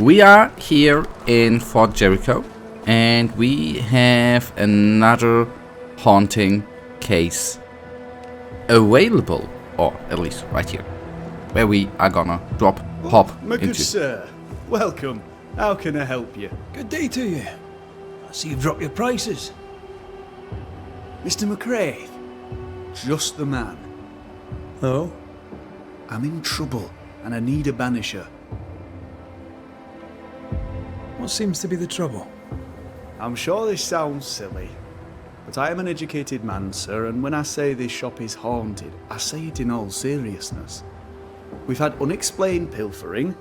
We are here in Fort Jericho, and we have another haunting case available, or at least right here, where we are gonna hop my good into. sir, welcome. How can I help you? Good day to you. I see you've dropped your prices. Mr. McCraith? Just the man. Oh? I'm in trouble, and I need a banisher. What seems to be the trouble? I'm sure this sounds silly, but I am an educated man, sir, and when I say this shop is haunted, I say it in all seriousness. We've had unexplained pilfering,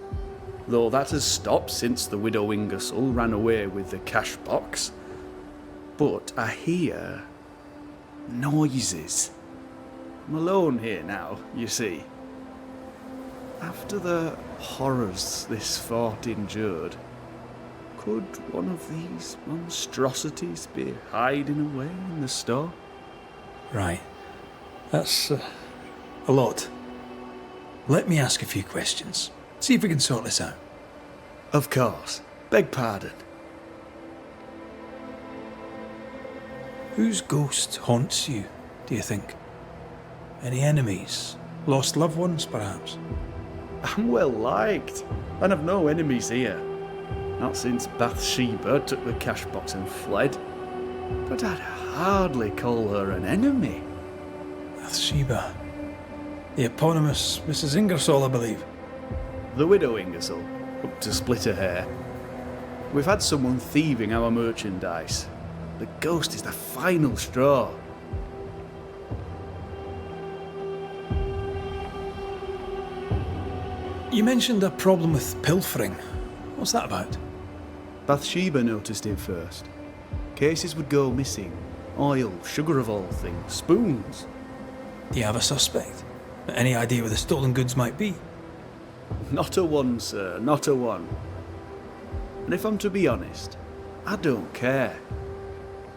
though that has stopped since the widow Ingersoll ran away with the cash box. But I hear noises. I'm alone here now, you see. After the horrors this fort endured, could one of these monstrosities be hiding away in the store? Right. That's a lot. Let me ask a few questions. See if we can sort this out. Of course. Beg pardon. Whose ghost haunts you, do you think? Any enemies? Lost loved ones, perhaps? I'm well liked, and I've no enemies here. Not since Bathsheba took the cash box and fled. But I'd hardly call her an enemy. Bathsheba. The eponymous Mrs. Ingersoll, I believe. The widow Ingersoll, up to split her hair. We've had someone thieving our merchandise. The ghost is the final straw. You mentioned a problem with pilfering. What's that about? Bathsheba noticed it first. Cases would go missing. Oil, sugar of all things, spoons. Do you have a suspect? Any idea where the stolen goods might be? Not a one, sir, not a one. And if I'm to be honest, I don't care.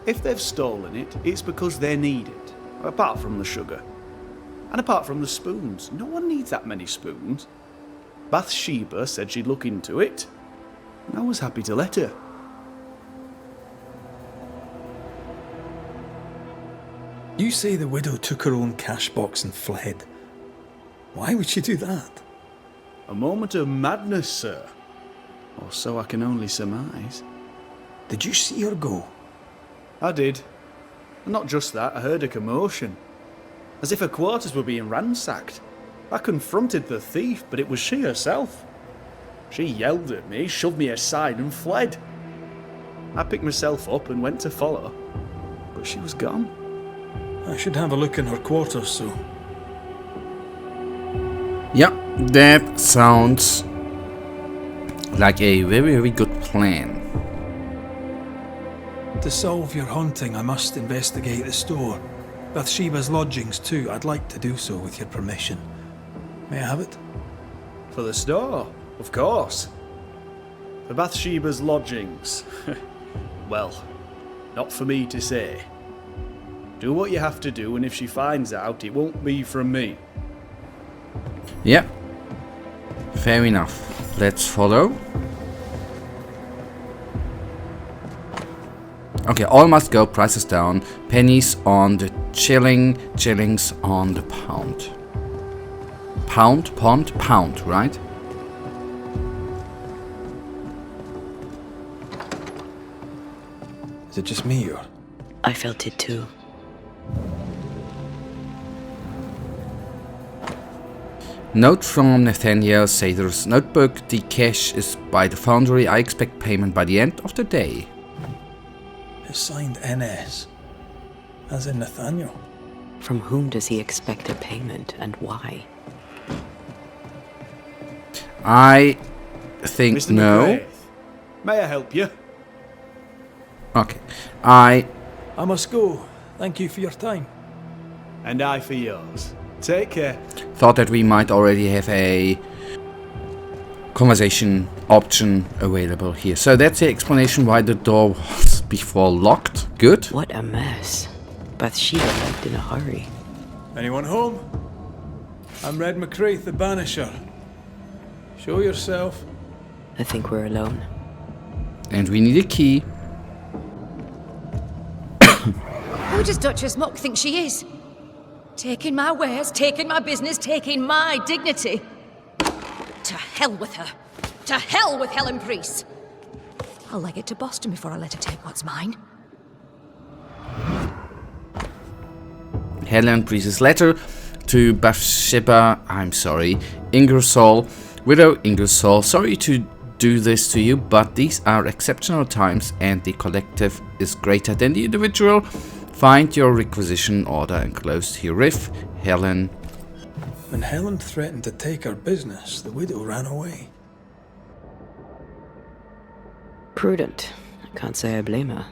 If they've stolen it, it's because they need it, apart from the sugar. And apart from the spoons, no one needs that many spoons. Bathsheba said she'd look into it, and I was happy to let her. You say the widow took her own cash box and fled. Why would she do that? A moment of madness, sir. Or so I can only surmise. Did you see her go? I did. And not just that, I heard a commotion. As if her quarters were being ransacked. I confronted the thief, but it was she herself. She yelled at me, shoved me aside and fled. I picked myself up and went to follow, but she was gone. I should have a look in her quarters, so... Yeah, that sounds like a very, very good plan. To solve your haunting, I must investigate the store. Bathsheba's lodgings too. I'd like to do so with your permission. May I have it? For the store, of course. For Bathsheba's lodgings. Well, not for me to say. Do what you have to do, and if she finds out, it won't be from me. Yeah, fair enough. Let's follow. Okay, all must go, prices down, pennies on the shilling, shillings on the pound. Pound, right? Is it just me, or...? I felt it too. Note from Nathaniel Sather's notebook. The cash is by the foundry. I expect payment by the end of the day. It's signed NS. As in Nathaniel. From whom does he expect a payment, and why? I think Mr. no. McCraith, may I help you? Okay. I must go. Thank you for your time. And I for yours. Take care. thought that we might already have a conversation option available here. So that's the explanation why the door was before locked. Good. What a mess. Bathsheba left in a hurry. Anyone home? I'm Red McCraith, the Banisher. Show yourself. I think we're alone. And we need a key. Who does Duchess Muck think she is? Taking my wares, taking my business, taking my dignity. To hell with her. To hell with Helen Priest. I'll leg it to Boston before I let her take what's mine. Helen Priest's letter to Bathsheba, Ingersoll. Widow Ingersoll, sorry to do this to you, but these are exceptional times and the collective is greater than the individual. Find your requisition order enclosed herewith, Helen. When Helen threatened to take her business, the widow ran away. Prudent. I can't say I blame her.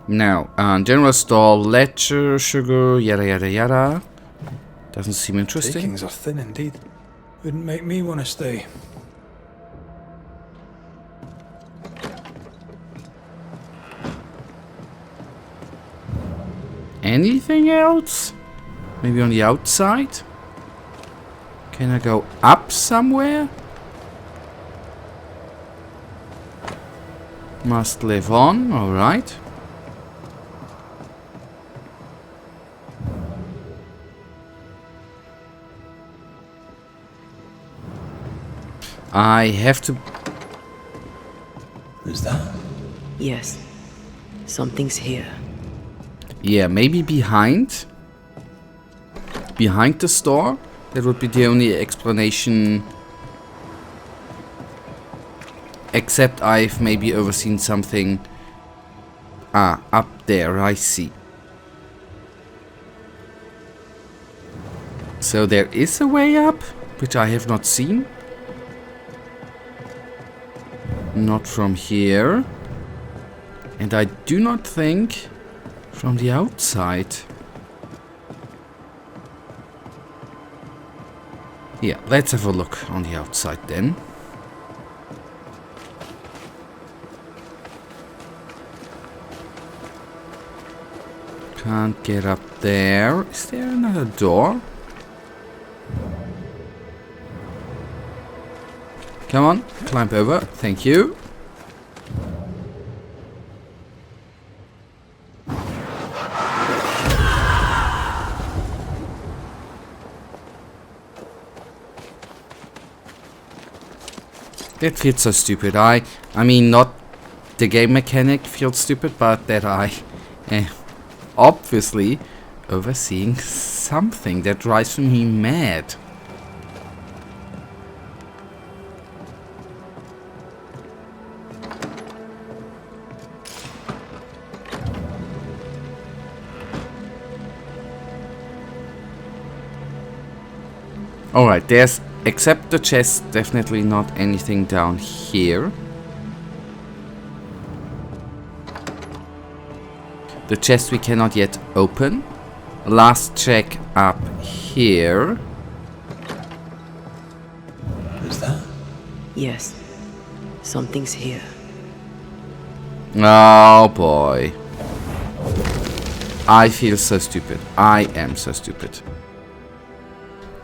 Now, general store, ledger, sugar, yada yada yada. Doesn't seem interesting. Takings are thin indeed. Wouldn't make me want to stay. Anything else? Maybe on the outside? Can I go up somewhere? Must live on, alright. I have to... Is that? Yes. Something's here. Yeah, maybe behind? Behind the store? That would be the only explanation. Except I've maybe overseen something. Ah, up there, I see. So there is a way up, which I have not seen. Not from here. And I do not think from the outside. Yeah, let's have a look on the outside then. Can't get up there. Is there another door? Come on, climb over. Thank you. That feels so stupid. I mean, not the game mechanic feels stupid, but that I obviously overseeing something that drives me mad. Alright, there's, except the chest, definitely not anything down here. The chest we cannot yet open. Last check up here. Is that? Yes. Something's here. Oh boy. I feel so stupid. I am so stupid.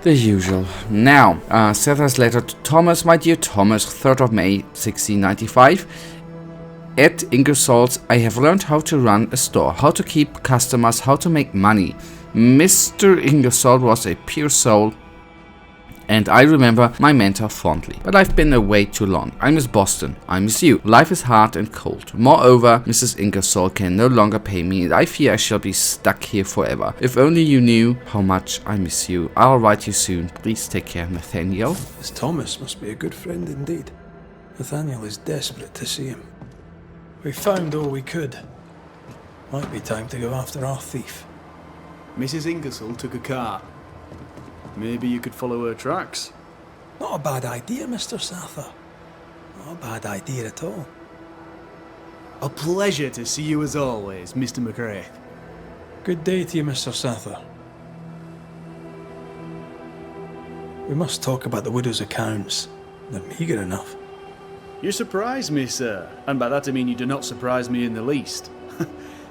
The usual. Now, Sether's letter to Thomas. My dear Thomas, 3rd of May, 1695. At Ingersoll's, I have learned how to run a store, how to keep customers, how to make money. Mr. Ingersoll was a pure soul, and I remember my mentor fondly. But I've been away too long. I miss Boston. I miss you. Life is hard and cold. Moreover, Mrs. Ingersoll can no longer pay me, and I fear I shall be stuck here forever. If only you knew how much I miss you. I'll write you soon. Please take care, Nathaniel. This Thomas must be a good friend indeed. Nathaniel is desperate to see him. We found all we could. Might be time to go after our thief. Mrs. Ingersoll took a car. Maybe you could follow her tracks. Not a bad idea, Mr. Sather. Not a bad idea at all. A pleasure to see you as always, Mr. McRae. Good day to you, Mr. Sather. We must talk about the widow's accounts. They're meagre enough. You surprise me, sir. And by that I mean you do not surprise me in the least.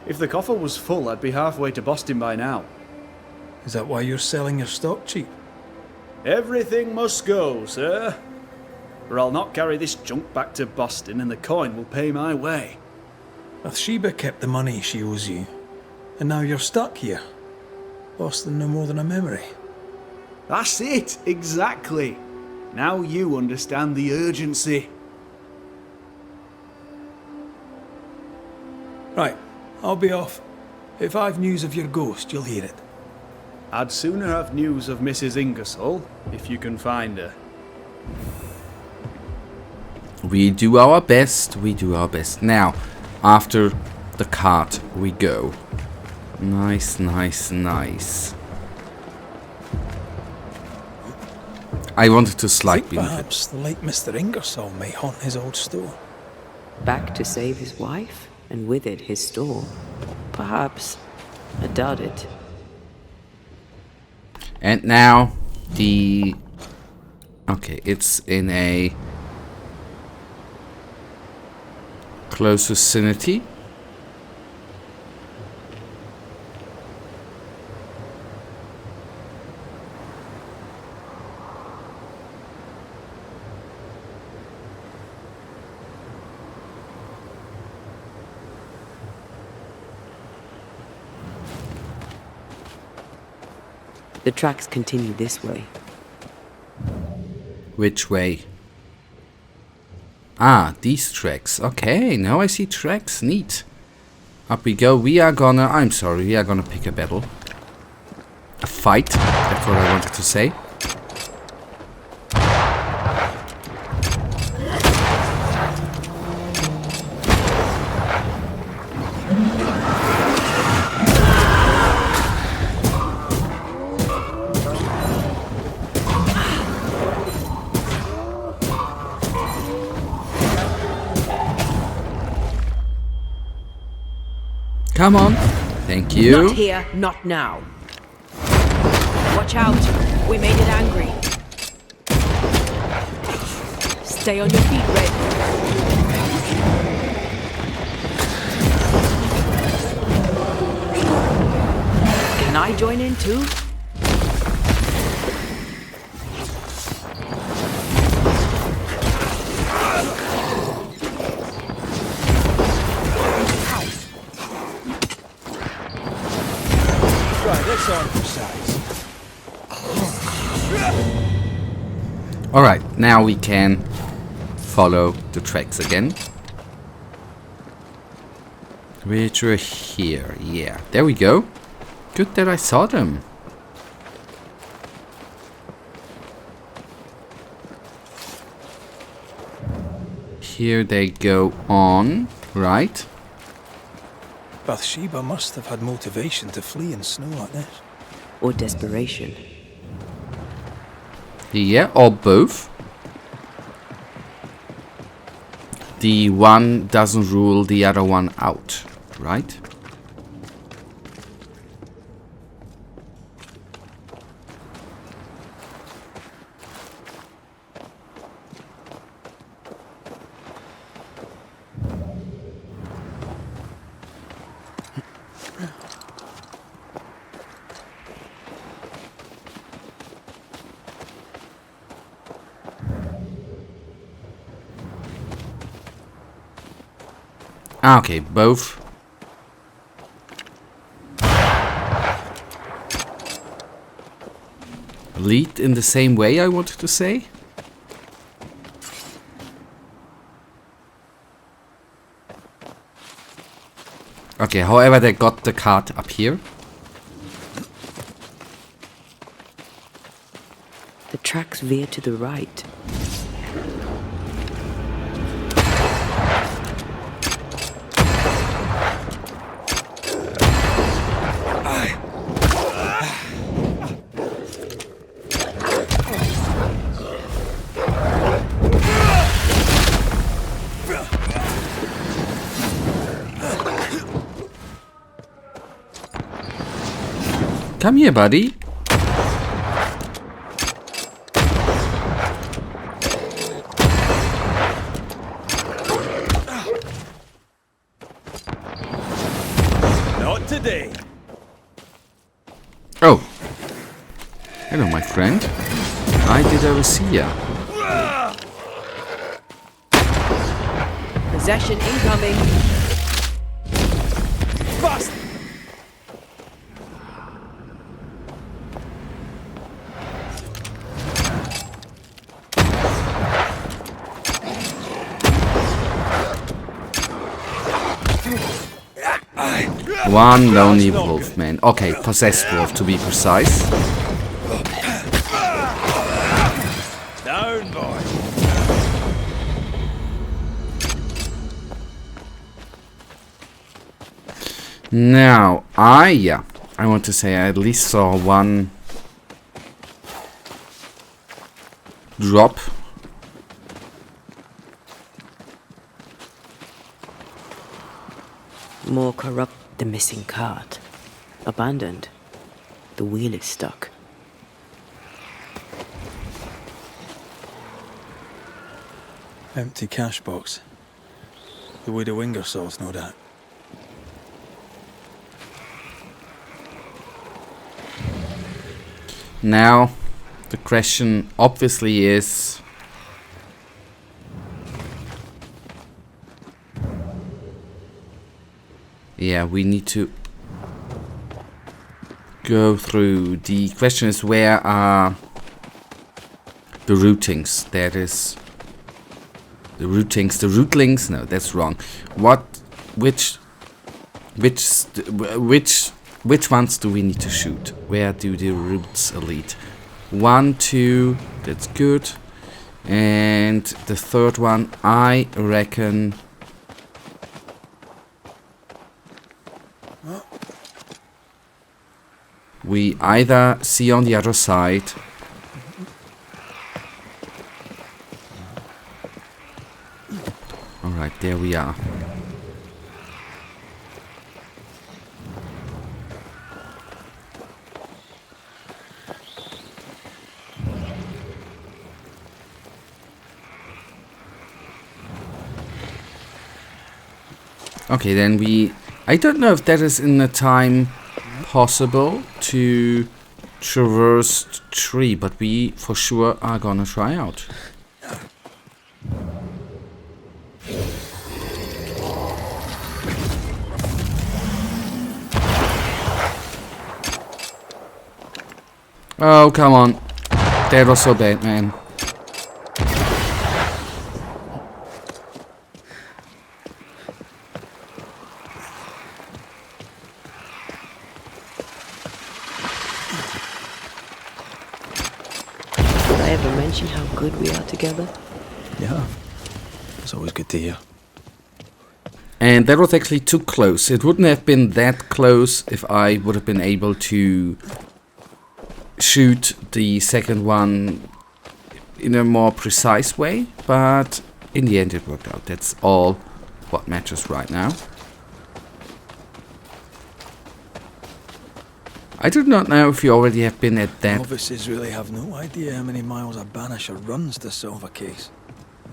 If the coffer was full, I'd be halfway to Boston by now. Is that why you're selling your stock cheap? Everything must go, sir. Or I'll not carry this junk back to Boston and the coin will pay my way. Bathsheba kept the money she owes you, and now you're stuck here. Boston no more than a memory. That's it, exactly. Now you understand the urgency. Right, I'll be off. If I've news of your ghost, you'll hear it. I'd sooner have news of Mrs. Ingersoll, if you can find her. We do our best, we do our best. Now, after the cart we go. Nice, nice, nice. I wanted to slide beneath it. Perhaps the late Mr. Ingersoll may haunt his old store. Back to save his wife, and with it his store. Perhaps. I doubt it. And now the... Okay, it's in a close vicinity. The tracks continue this way. Which way? Ah, these tracks. Okay, now I see tracks. Neat. Up we go. We are gonna... I'm sorry, we are gonna pick a battle. A fight. That's what I wanted to say. Come on. Thank you. Not here, not now. Watch out. We made it angry. Stay on your feet, Red. Can I join in too? Alright, now we can follow the tracks again. Which were here. Yeah, there we go. Good that I saw them. Here they go on, right? Bathsheba must have had motivation to flee in snow like this. Or desperation. Yeah, or both. The one doesn't rule the other one out, right? Ah, okay, both. Lead in the same way, I wanted to say. Okay, however, they got the cart up here. The tracks veer to the right. Come here, buddy. Not today. Oh. Hello, my friend. I did oversee ya. Possession incoming. Bust! One lonely wolf, man. Okay, possessed wolf to be precise. Down, boy. Now, I want to say I at least saw one drop. More corrupt. The missing cart. Abandoned. The wheel is stuck. Empty cash box. The widow Ingersoll's, no doubt. Now, the question obviously is... Yeah, we need to go through. The question is, where are the routings? That is... The routings, the rootlings? No, that's wrong. Which ones do we need to shoot? Where do the roots lead? 1, 2, that's good. And the third one, I reckon... We either see on the other side... Alright, there we are. Okay, then we... I don't know if that is in the time possible to traverse the tree, but we for sure are gonna try out. Oh, come on. That was so bad, man. Did I ever mention how good we are together? Yeah. It's always good to hear. And that was actually too close. It wouldn't have been that close if I would have been able to shoot the second one in a more precise way, but in the end it worked out. That's all what matters right now. I do not know if you already have been at that. Novices really have no idea how many miles a banisher runs to solve a case.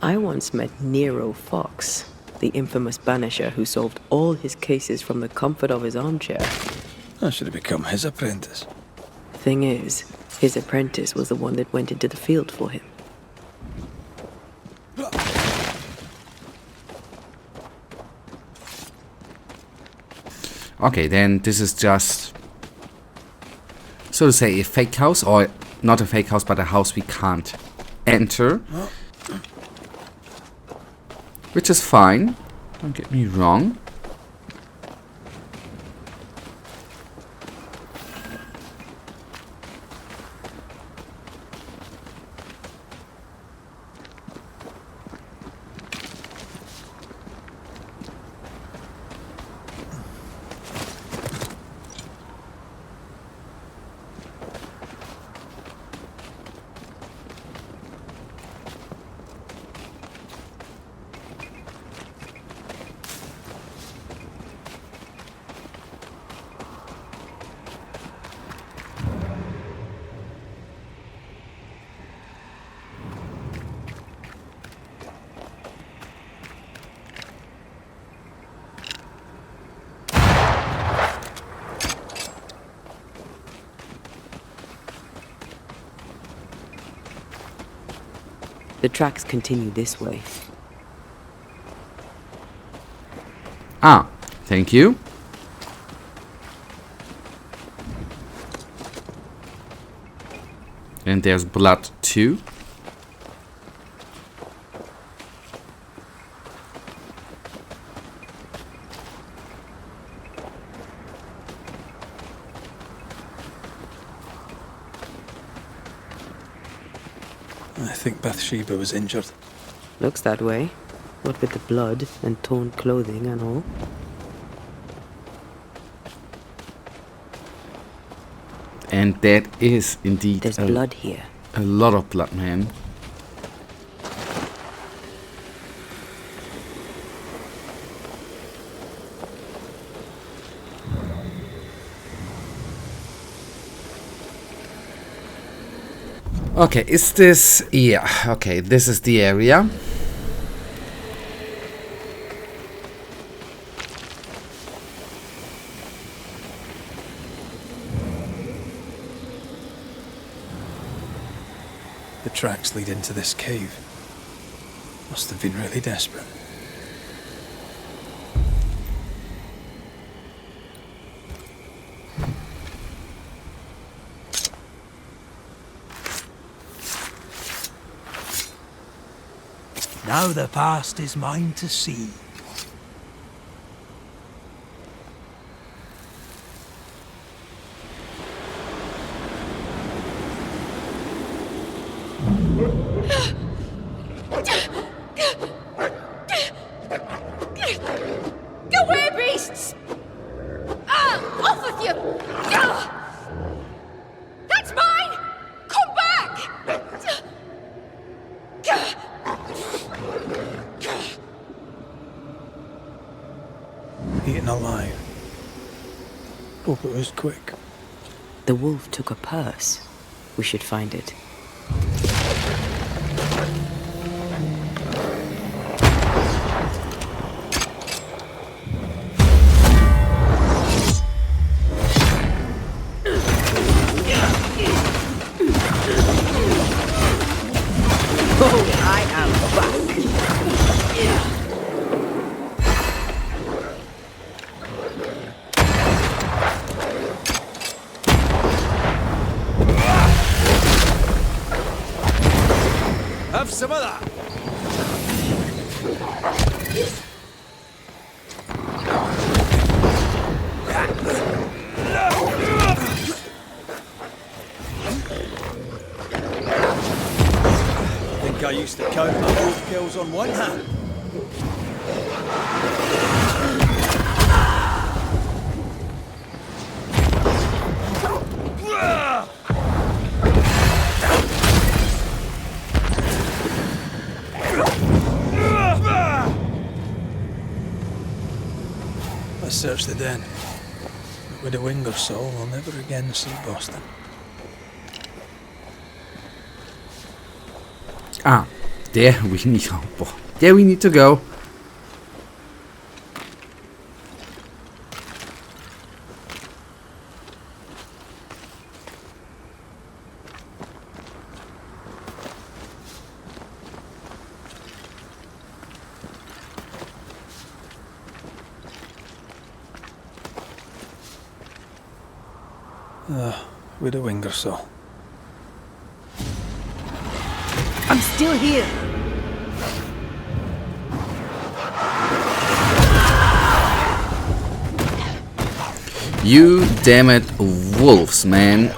I once met Nero Fox, the infamous banisher who solved all his cases from the comfort of his armchair. I should have become his apprentice. Thing is, his apprentice was the one that went into the field for him. Okay, then this is just, so to say, a fake house, or not a fake house, but a house we can't enter. Which is fine, don't get me wrong. The tracks continue this way. Ah, thank you. And there's blood too. I think Bathsheba was injured. Looks that way. What with the blood and torn clothing and all. And that is indeed There's blood here. a lot of blood, man. Okay, is this... Yeah, okay, this is the area. The tracks lead into this cave. Must have been really desperate. Now the past is mine to see. Go away, beasts! Off with you! That's mine! Come back! Eaten alive. Hope it was quick. The wolf took a purse. We should find it. I am back. Have some of that! I used to count my wolf kills on one hand. Let's search the den. With a wing or so, we'll never again see Boston. Ah, there we need... Oh, boy. There we need to go. With a wing or so. I'm still here. You damn it, wolves, man.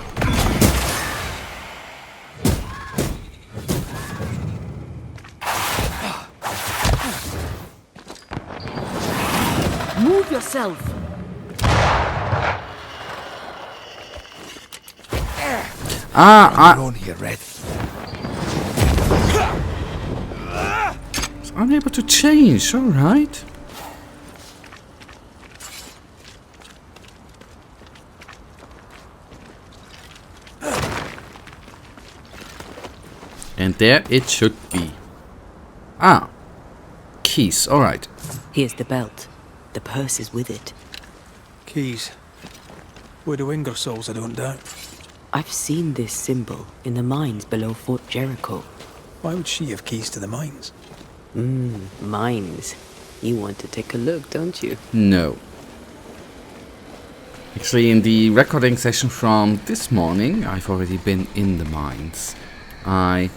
Move yourself. On here, Red. Unable to change, alright. And there it should be. Ah, keys, alright. Here's the belt. The purse is with it. Keys. With a wing or souls, I don't doubt. I've seen this symbol in the mines below Fort Jericho. Why would she have keys to the mines? Mines. You want to take a look, don't you? No. Actually, in the recording session from this morning, I've already been in the mines. I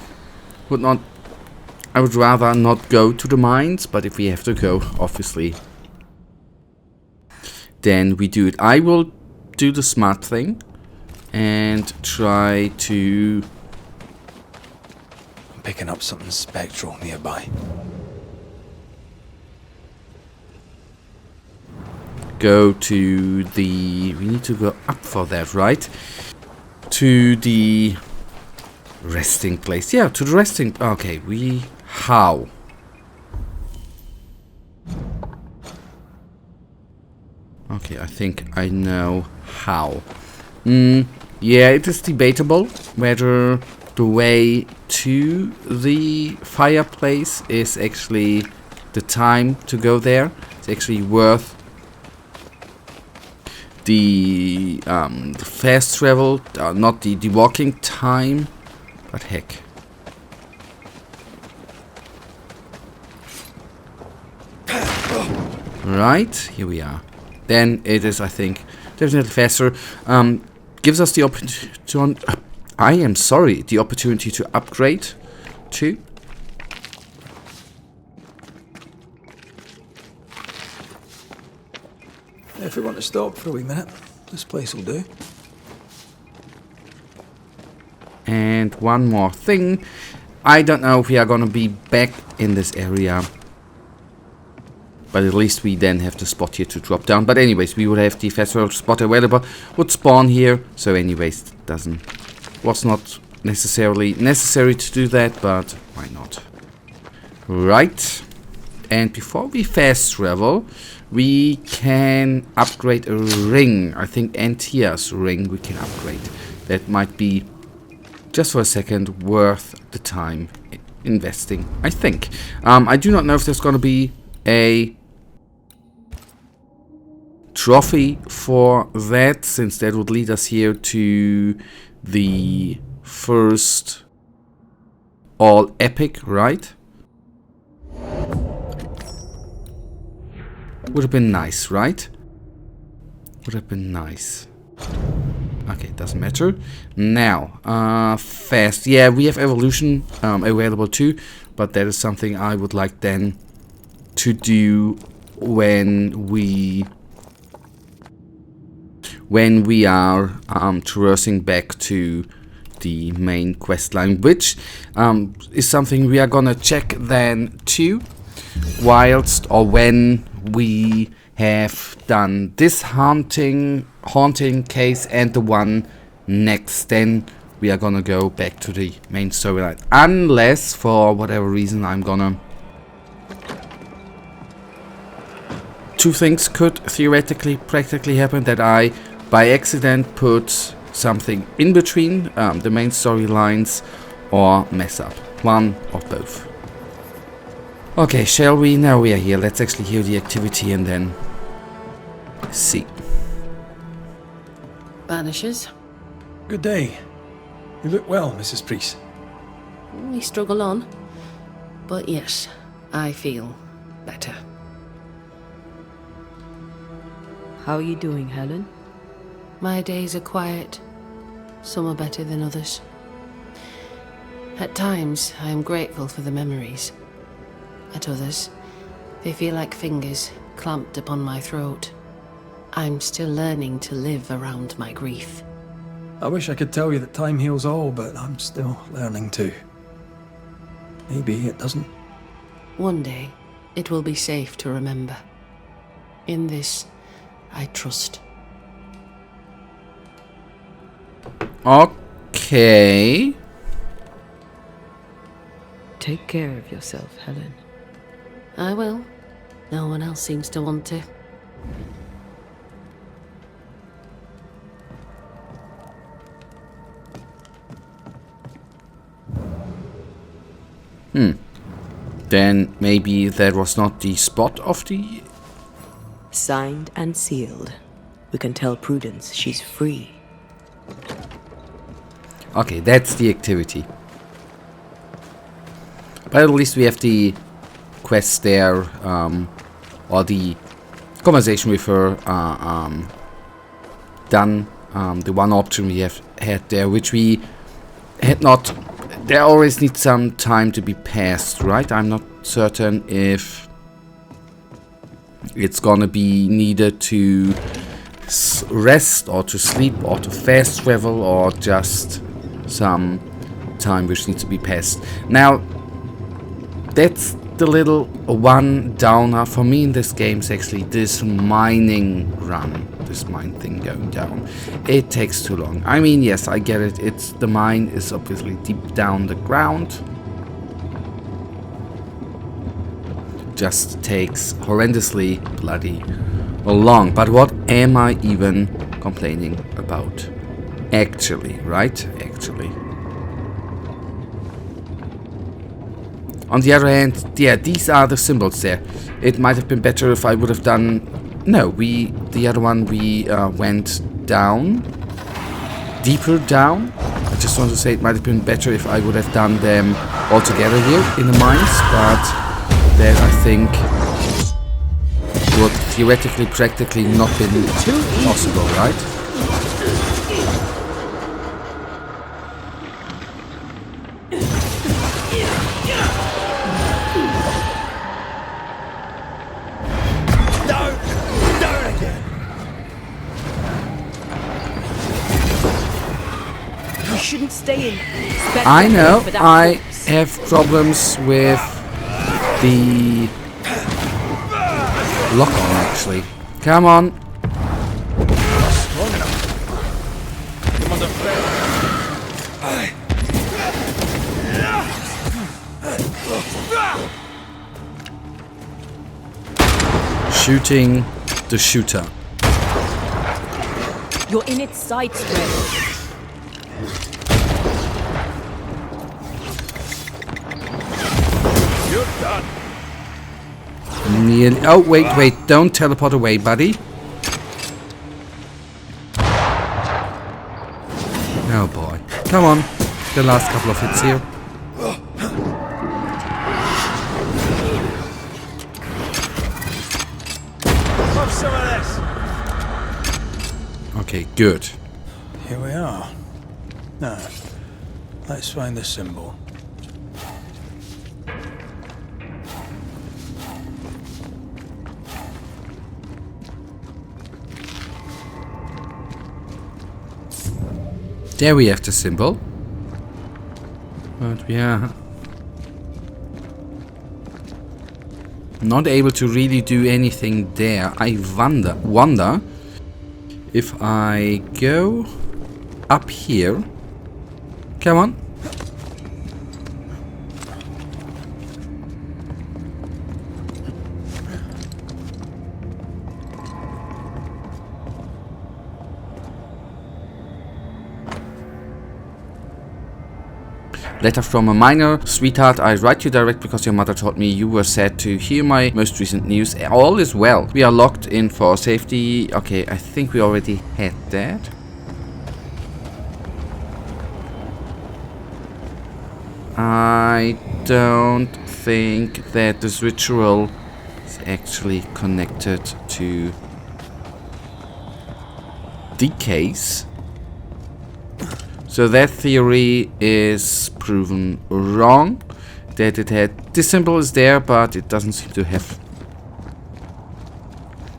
would rather not go to the mines, but if we have to go, obviously, then we do it. I will do the smart thing and try to... I'm picking up something spectral nearby. Go to the... We need to go up for that, right? To the resting place. Yeah, to the resting... Okay, we... How? Okay, I think I know how. Yeah, it is debatable whether the way to the fireplace is actually the time to go there. It's actually worth the fast travel, not the walking time, but heck. Right, here we are. Then it is, I think, definitely faster. Gives us the opportunity. I am sorry, the opportunity to upgrade too. If we want to stop for a wee minute, this place will do. And one more thing. I don't know if we are gonna be back in this area. But at least we then have the spot here to drop down. But anyways, we would have the fast travel spot available. Would spawn here. So anyways, was not necessarily necessary to do that, but why not? Right. And before we fast travel, we can upgrade a ring. I think Antia's ring we can upgrade. That might be, just for a second, worth the time investing, I think. I do not know if there's going to be a trophy for that, since that would lead us here to the first all epic, right? Would have been nice, right? Would have been nice. Okay, doesn't matter. Now, fast. Yeah, we have evolution available too, but that is something I would like then to do when we are traversing back to the main quest line, which is something we are gonna check then too, whilst or when we have done this haunting case and the one next. Then we are gonna go back to the main storyline, unless for whatever reason I'm gonna... Two things could theoretically, practically happen: that I by accident put something in between the main storylines, or mess up. One or both. Okay, shall we? Now we are here. Let's actually hear the activity and then see. Banishers. Good day. You look well, Mrs. Priest. We struggle on. But yes, I feel better. How are you doing, Helen? My days are quiet. Some are better than others. At times, I am grateful for the memories. At others, they feel like fingers clamped upon my throat. I'm still learning to live around my grief. I wish I could tell you that time heals all, but I'm still learning too. Maybe it doesn't. One day, it will be safe to remember. In this, I trust. Okay. Take care of yourself, Helen. I will. No one else seems to want to. Then maybe that was not the spot of the... Signed and sealed. We can tell Prudence she's free. Okay, that's the activity. But at least we have the quest there, or the conversation with her done. The one option we have had there, which we had not. There always needs some time to be passed, right? I'm not certain if it's gonna be needed to rest or to sleep or to fast travel or just some time which needs to be passed. Now, that's the little one downer for me in this game is actually this mining run. This mine thing going down. It takes too long. I mean, yes, I get it. The mine is obviously deep down the ground. Just takes horrendously bloody long. But what am I even complaining about? Actually, right? Actually. On the other hand, yeah, these are the symbols there. It might have been better if I would have done... No, the other one, we went down. Deeper down. I just want to say it might have been better if I would have done them all together here in the mines. But that, I think, would theoretically, practically not been possible, right? Shouldn't stay in. I know. I have problems with the lock on actually. Come on. Shooting the shooter. You're in its side spread. Nearly. Oh, wait, don't teleport away, buddy. Oh boy. Come on. The last couple of hits here. Have some of this. Okay, good. Here we are. Now, let's find the symbol. There we have the symbol. But we are not able to really do anything there. I wonder if I go up here. Come on. Letter from a miner. Sweetheart, I write you direct because your mother told me you were sad to hear my most recent news. All is well. We are locked in for safety. Okay, I think we already had that. I don't think that this ritual is actually connected to the case. So that theory is proven wrong. That it had... This symbol is there, but it doesn't seem to have...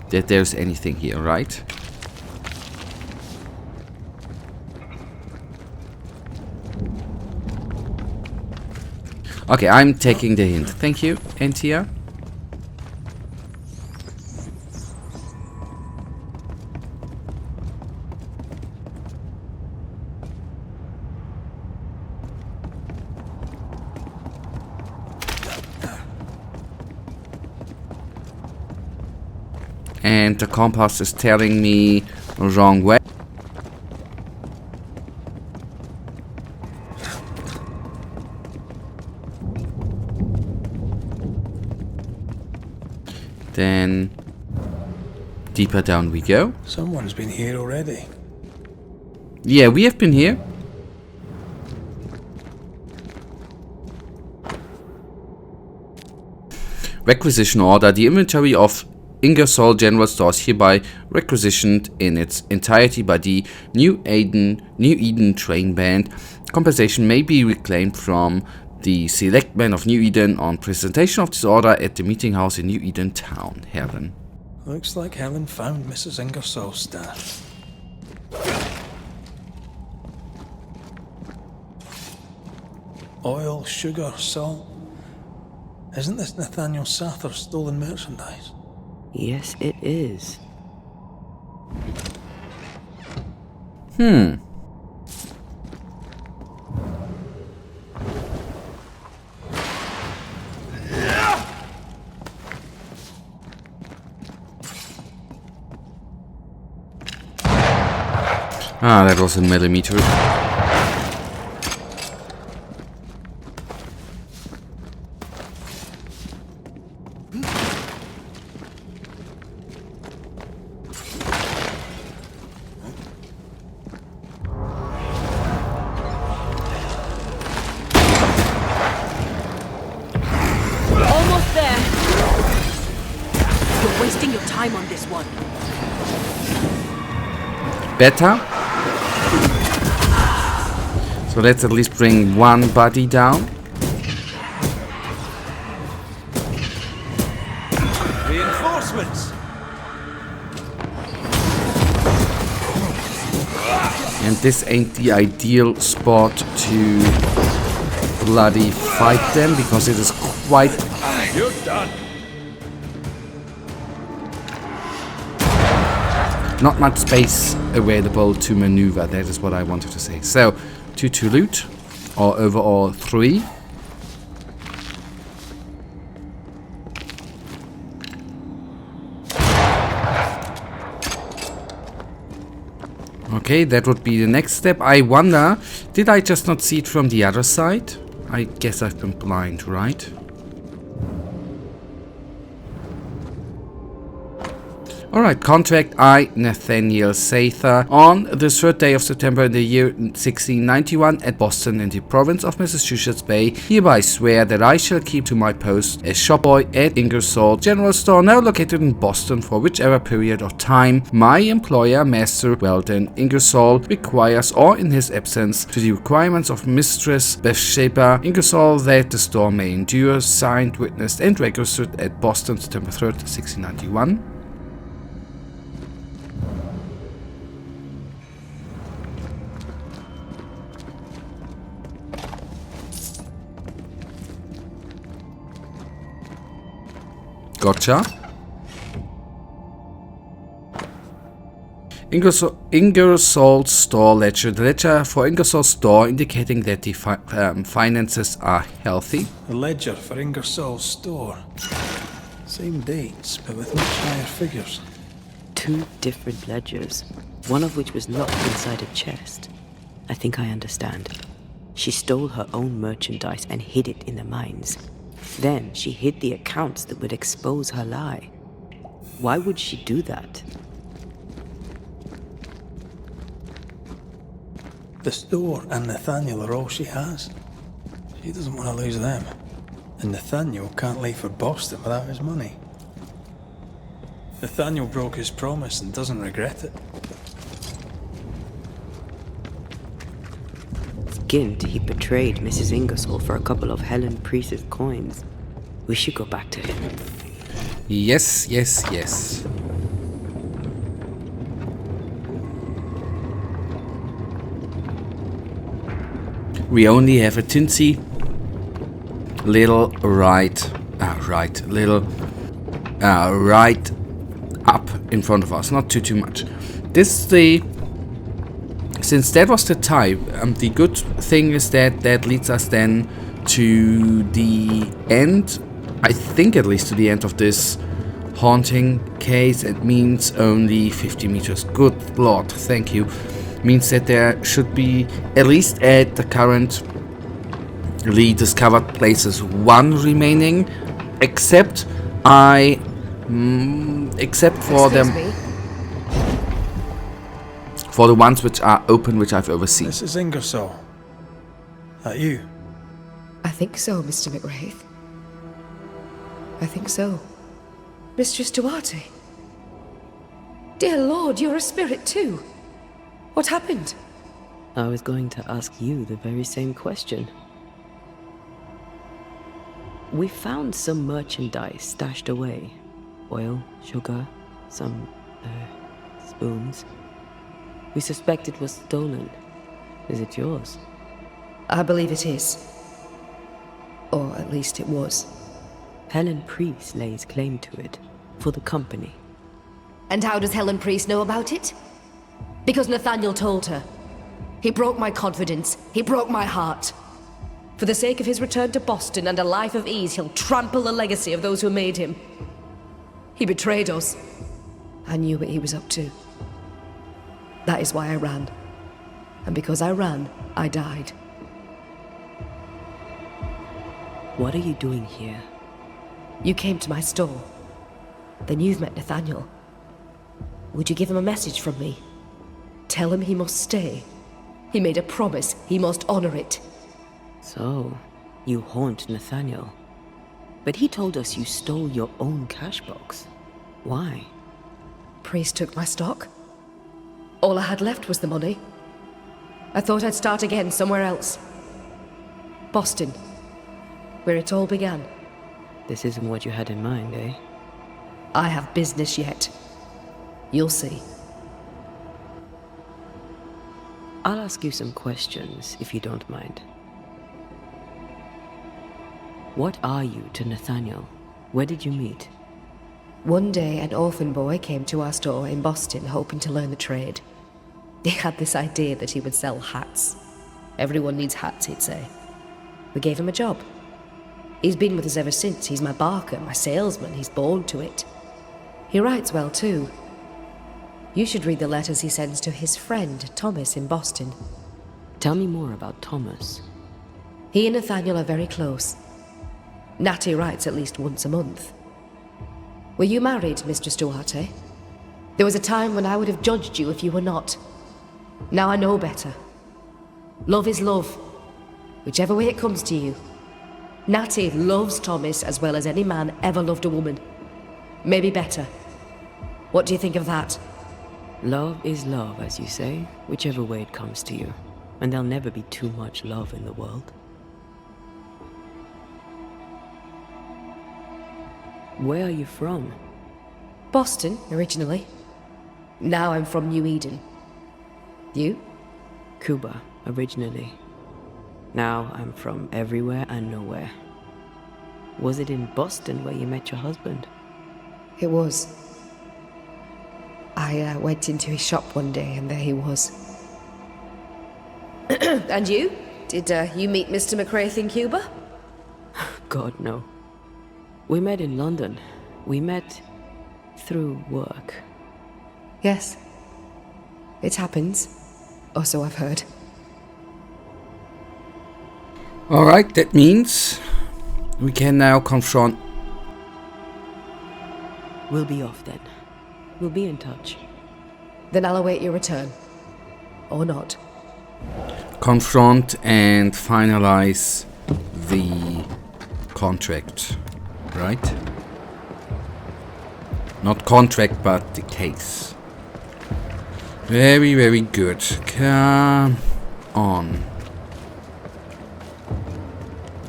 that there's anything here, right? Okay, I'm taking the hint. Thank you, Antia. And the compass is telling me the wrong way. Then deeper down we go. Someone's been here already. Yeah, we have been here. requisition order, the inventory of Ingersoll General Store is hereby requisitioned in its entirety by the New Eden Train Band. Compensation may be reclaimed from the selectmen of New Eden on presentation of this order at the meeting house in New Eden Town. Helen. Looks like Helen found Mrs. Ingersoll's stash. Oil, sugar, salt. Isn't this Nathaniel Sather's stolen merchandise? Yes, it is. Ah, that was a millimeter. Almost there. You're wasting your time on this one. Better. So let's at least bring one body down. Reinforcements! And this ain't the ideal spot to bloody fight them, because it is quite... You're done! not much space available to maneuver. That is what I wanted to say. So, 2 to loot, or overall 3. Okay, that would be the next step. I wonder, did I just not see it from the other side? I guess I've been blind, right? Alright, contract I, Nathaniel Sather, on the 3rd day of September in the year 1691 at Boston in the province of Massachusetts Bay, hereby swear that I shall keep to my post as shop boy at Ingersoll General Store, now located in Boston, for whichever period of time my employer, Master Weldon Ingersoll, requires, or in his absence, to the requirements of Mistress Bathsheba Ingersoll, that the store may endure, signed, witnessed, and registered at Boston, September 3rd, 1691. Gotcha. Ingersoll Store Ledger. The ledger for Ingersoll Store indicating that the finances are healthy. The ledger for Ingersoll Store. Same dates, but with much higher figures. 2 different ledgers, one of which was locked inside a chest. I think I understand. She stole her own merchandise and hid it in the mines. Then she hid the accounts that would expose her lie. Why would she do that? The store and Nathaniel are all she has. She doesn't want to lose them. And Nathaniel can't leave for Boston without his money. Nathaniel broke his promise and doesn't regret it. Skint, he betrayed Mrs. Ingersoll for a couple of Helen Priest's coins. We should go back to him. Yes, yes, yes. We only have a teensy little right up in front of us, not too much. This is the, since that was the type, the good thing is that that leads us then to the end, I think at least to the end of this haunting case. It means only 50 meters. Good lord, thank you. Means that there should be, at least at the currently discovered places, 1 remaining, except for them, for the ones which are open, which I've overseen. This is Ingersoll. That you? I think so, Mr. McWraith. I think so. Mistress Duarte? Dear Lord, you're a spirit too. What happened? I was going to ask you the very same question. We found some merchandise stashed away. Oil, sugar, some, spoons. We suspect it was stolen. Is it yours? I believe it is. Or at least it was. Helen Priest lays claim to it, for the company. And how does Helen Priest know about it? Because Nathaniel told her. He broke my confidence. He broke my heart. For the sake of his return to Boston and a life of ease, he'll trample the legacy of those who made him. He betrayed us. I knew what he was up to. That is why I ran. And because I ran, I died. What are you doing here? You came to my store. Then you've met Nathaniel. Would you give him a message from me? Tell him he must stay. He made a promise. He must honor it. So, you haunt Nathaniel. But he told us you stole your own cash box. Why? Priest took my stock. All I had left was the money. I thought I'd start again somewhere else. Boston, where it all began. This isn't what you had in mind, eh? I have business yet. You'll see. I'll ask you some questions, if you don't mind. What are you to Nathaniel? Where did you meet? One day, an orphan boy came to our store in Boston hoping to learn the trade. He had this idea that he would sell hats. Everyone needs hats, he'd say. We gave him a job. He's been with us ever since. He's my barker, my salesman. He's born to it. He writes well, too. You should read the letters he sends to his friend, Thomas, in Boston. Tell me more about Thomas. He and Nathaniel are very close. Natty writes at least once a month. Were you married, Mistress Duarte? There was a time when I would have judged you if you were not. Now I know better. Love is love, whichever way it comes to you. Natty loves Thomas as well as any man ever loved a woman. Maybe better. What do you think of that? Love is love, as you say, whichever way it comes to you. And there'll never be too much love in the world. Where are you from? Boston, originally. Now I'm from New Eden. You? Cuba, originally. Now I'm from everywhere and nowhere. Was it in Boston where you met your husband? It was. I went into his shop one day and there he was. And you? Did you meet Mr. McCraith in Cuba? God, no. We met in London. We met through work. Yes. It happens. Or so I've heard. Alright, that means we can now confront. We'll be off then. We'll be in touch. Then I'll await your return. Or not. Confront and finalize the contract, right? Not contract, but the case. Very, very good. Come on.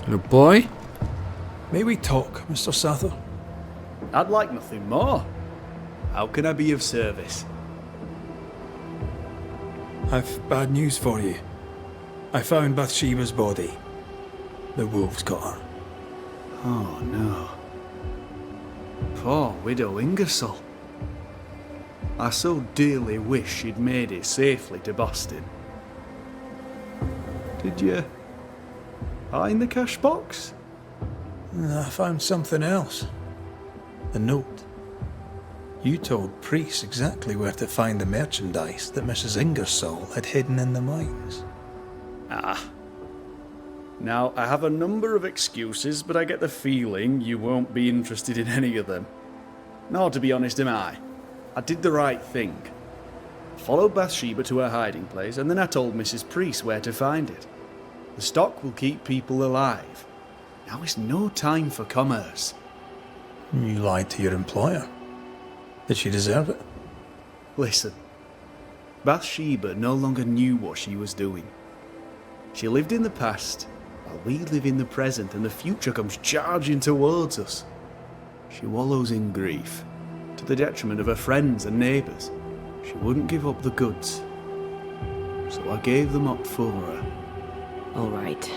Little boy? May we talk, Mr. Sather? I'd like nothing more. How can I be of service? I've bad news for you. I found Bathsheba's body. The wolves got her. Oh no. Poor widow Ingersoll. I so dearly wish she'd made it safely to Boston. Did you find the cash box? I found something else. The note. You told Priest exactly where to find the merchandise that Mrs. Ingersoll had hidden in the mines. Ah. Now, I have a number of excuses, but I get the feeling you won't be interested in any of them. Nor, to be honest, am I. I did the right thing. I followed Bathsheba to her hiding place, and then I told Mrs. Priest where to find it. The stock will keep people alive. Now is no time for commerce. You lied to your employer. Did she deserve it? Listen, Bathsheba no longer knew what she was doing. She lived in the past, while we live in the present and the future comes charging towards us. She wallows in grief, to the detriment of her friends and neighbours. She wouldn't give up the goods, so I gave them up for her. All right.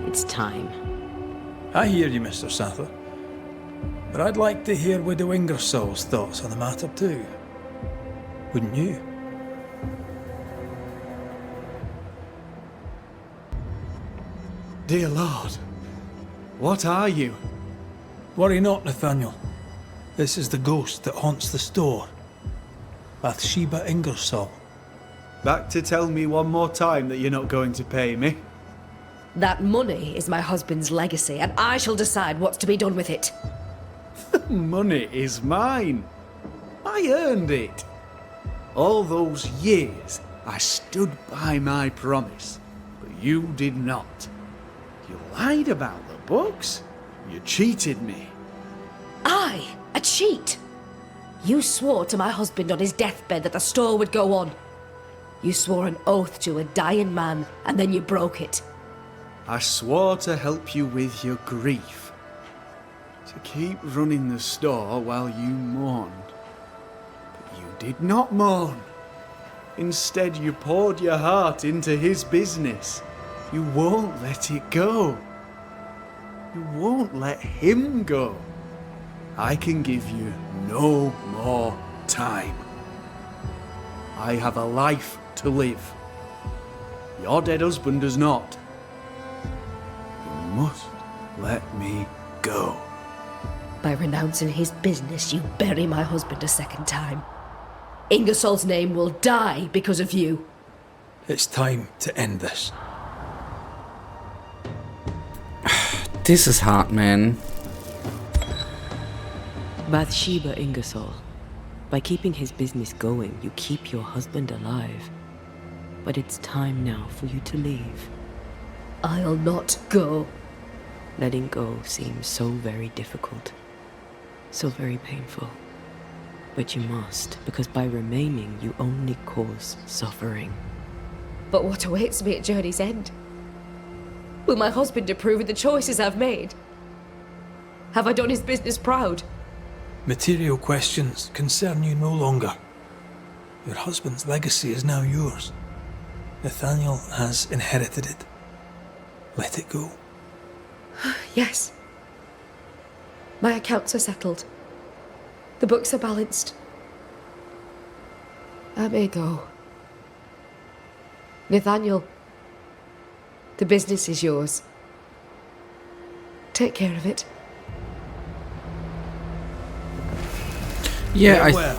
It's time. I hear you, Mr. Sather. But I'd like to hear Widow Ingersoll's thoughts on the matter too. Wouldn't you? Dear Lord, what are you? Worry not, Nathaniel. This is the ghost that haunts the store. Bathsheba Ingersoll. Back to tell me one more time that you're not going to pay me? That money is my husband's legacy, and I shall decide what's to be done with it. Money is mine. I earned it. All those years, I stood by my promise, but you did not. You lied about the books. You cheated me. I, a cheat? You swore to my husband on his deathbed that the store would go on. You swore an oath to a dying man, and then you broke it. I swore to help you with your grief, to keep running the store while you mourned. But you did not mourn. Instead, you poured your heart into his business. You won't let it go. You won't let him go. I can give you no more time. I have a life to live. Your dead husband does not. You must let me go. By renouncing his business, you bury my husband a second time. Ingersoll's name will die because of you. It's time to end this. This is hard, man. Bathsheba Ingersoll. By keeping his business going, you keep your husband alive. But it's time now for you to leave. I'll not go. Letting go seems so very difficult. So very painful. But you must, because by remaining, you only cause suffering. But what awaits me at journey's end? Will my husband approve of the choices I've made? Have I done his business proud? Material questions concern you no longer. Your husband's legacy is now yours. Nathaniel has inherited it. Let it go. Yes. My accounts are settled. The books are balanced. I may go. Nathaniel, the business is yours. Take care of it. Yeah,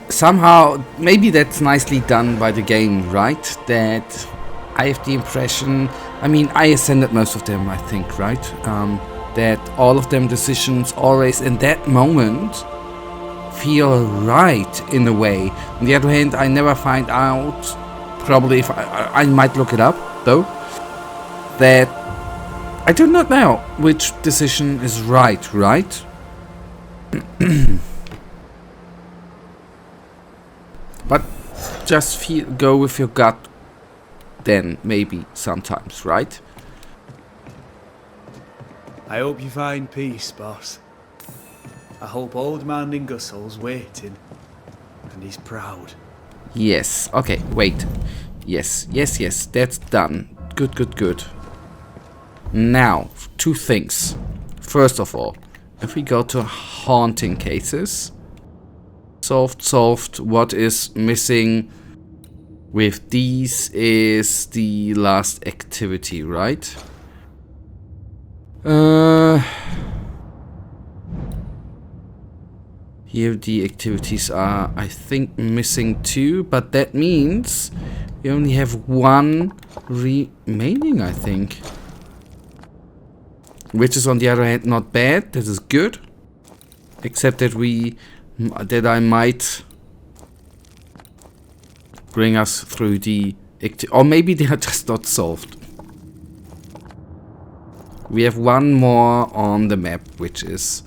somehow, maybe that's nicely done by the game, right? That I have the impression, I mean, I ascended most of them, I think, right? That all of them decisions always in that moment feel right in a way. On the other hand, I never find out, probably if I might look it up though, that I do not know which decision is right? But just go with your gut then, maybe sometimes, right? I hope you find peace, boss. I hope old man Ingersoll's waiting, and he's proud. Yes, okay, wait. Yes, that's done. Good. Now, two things. First of all, if we go to haunting cases, solved, what is missing with these is the last activity, right? Here the activities are, I think, missing 2, but that means we only have 1 remaining, I think. Which is on the other hand not bad, this is good. Except that I might bring us through the or maybe they are just not solved. We have one more on the map, which is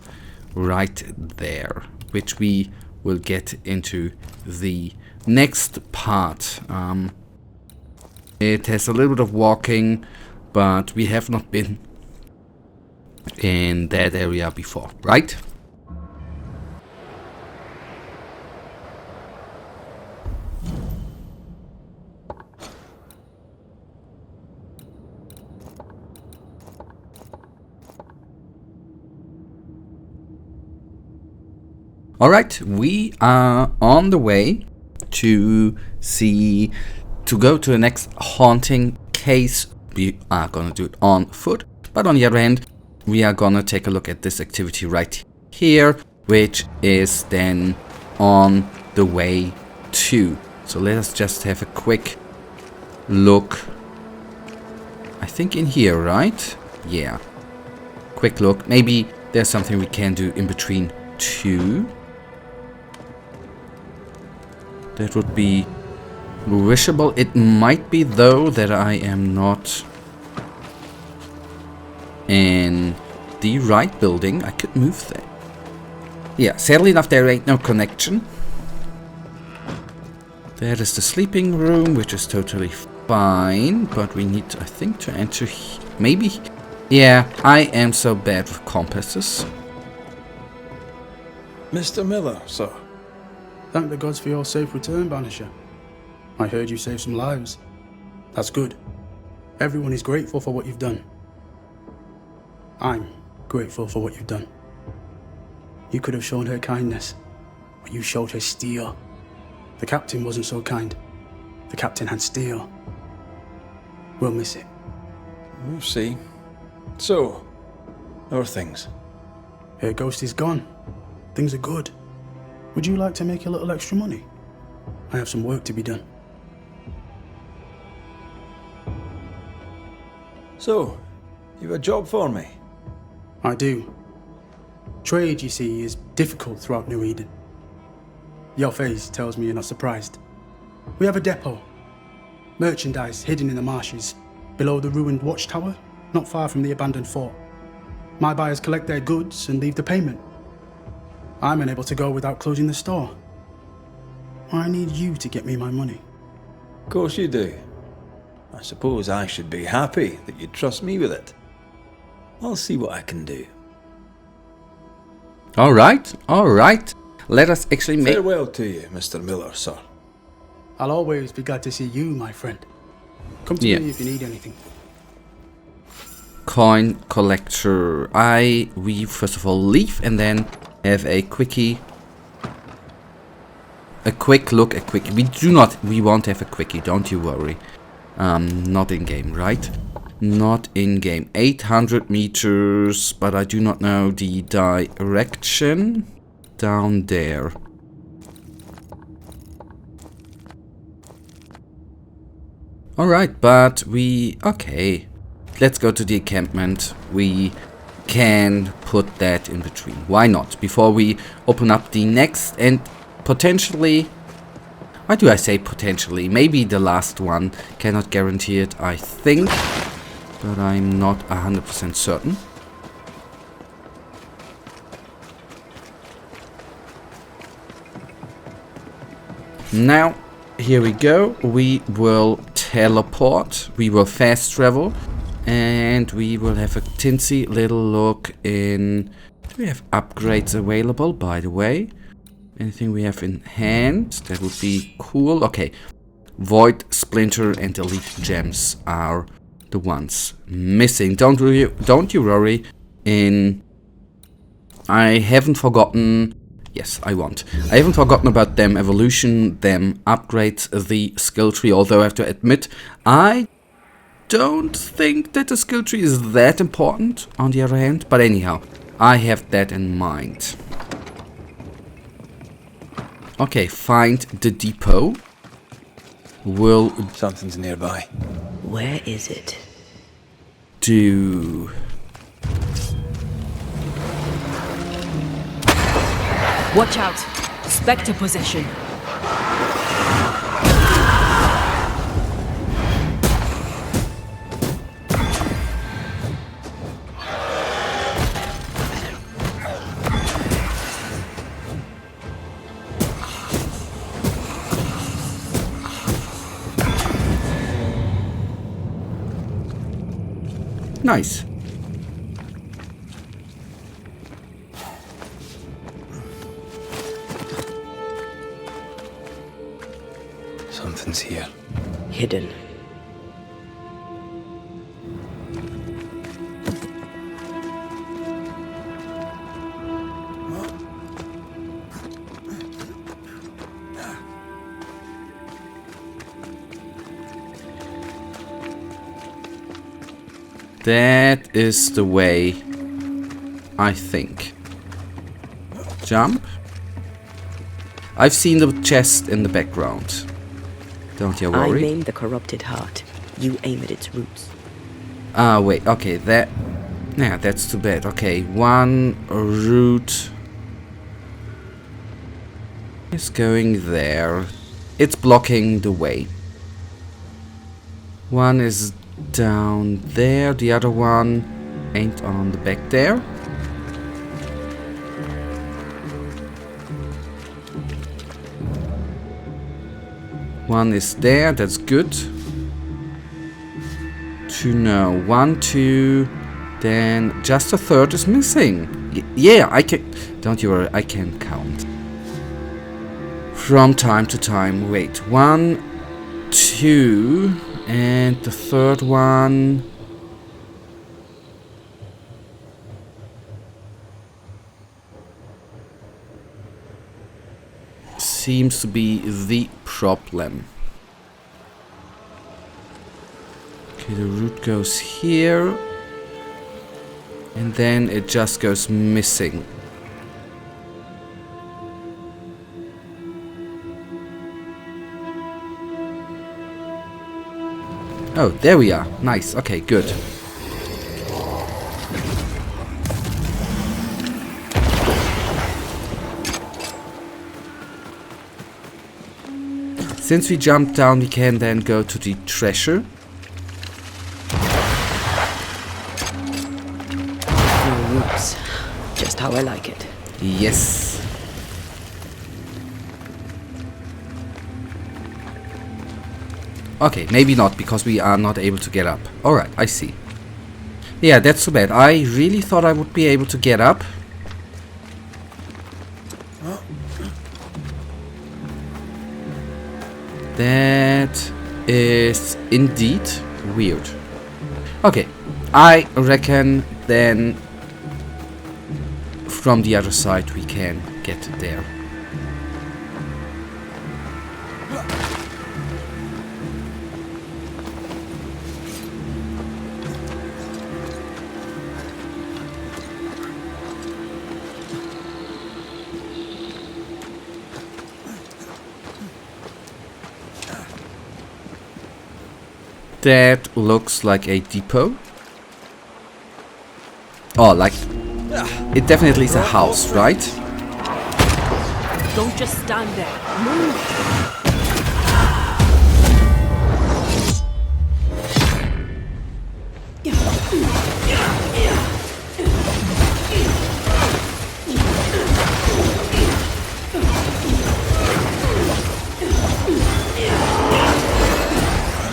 right there, which we will get into the next part. It has a little bit of walking, but we have not been in that area before, right? Alright, we are on the way to go to the next haunting case. We are gonna do it on foot, but on the other hand, we are gonna take a look at this activity right here, which is then on the way to. So let us just have a quick look. I think in here, right? Yeah. Quick look. Maybe there's something we can do in between too. That would be wishable. It might be, though, that I am not in the right building. I could move there. Yeah, sadly enough, there ain't no connection. That is the sleeping room, which is totally fine. But we need, I think, to enter maybe. Yeah, I am so bad with compasses. Mr. Miller, sir. Thank the gods for your safe return, Banisher. I heard you saved some lives. That's good. Everyone is grateful for what you've done. I'm grateful for what you've done. You could have shown her kindness, but you showed her steel. The captain wasn't so kind. The captain had steel. We'll miss it. We'll see. So, how are things? Her ghost is gone. Things are good. Would you like to make a little extra money? I have some work to be done. So, you have a job for me? I do. Trade, you see, is difficult throughout New Eden. Your face tells me you're not surprised. We have a depot. Merchandise hidden in the marshes, below the ruined watchtower, not far from the abandoned fort. My buyers collect their goods and leave the payment. I'm unable to go without closing the store. I need you to get me my money. Of course you do. I suppose I should be happy that you trust me with it. I'll see what I can do. Alright, alright. Let us actually make... Farewell to you, Mr. Miller, sir. I'll always be glad to see you, my friend. Come to me if you need anything. Coin collector. We first of all leave and then have a quickie. A quick look, we won't have a quickie, don't you worry. Not in game, right? Not in game. 800 meters, but I do not know the direction. Down there. Alright, but okay. Let's go to the encampment. We can put that in between. Why not? Before we open up the next and potentially... Why do I say potentially? Maybe the last one. Cannot guarantee it, I think. But I'm not 100% certain. Now, here we go. We will teleport. We will fast travel. And we will have a tinsy little look in... Do we have upgrades available, by the way? Anything we have in hand? That would be cool. Okay. Void, Splinter, and Elite Gems are the ones missing. Don't you worry. I haven't forgotten... Yes, I won't. I haven't forgotten about them evolution, them upgrades, the skill tree. Although I have to admit, I don't think that the skill tree is that important on the other hand. But anyhow, I have that in mind. Okay, find the depot. Something's nearby. Where is it? Do... Watch out! Spectre possession. Nice. Something's here. Hidden. That is the way, I think. Jump. I've seen the chest in the background. Don't you worry. I aim the corrupted heart. You aim at its roots. Ah, wait. Okay, that... Yeah, that's too bad. Okay, one root is going there. It's blocking the way. One is down there. The other one ain't on the back there. One is there. That's good to know. 1, 2. Then just a third is missing. Yeah, I can... Don't you worry, I can count. From time to time. Wait, 1, 2... And the third one... seems to be the problem. Okay, the root goes here. And then it just goes missing. Oh, there we are. Nice. Okay, good. Since we jumped down, we can then go to the treasure. No roots. Just how I like it. Yes. Okay, maybe not, because we are not able to get up. Alright, I see. Yeah, that's too bad. I really thought I would be able to get up. That is indeed weird. Okay, I reckon then from the other side we can get there. That looks like a depot. Oh, like... It definitely is a house, right? Don't just stand there. Move!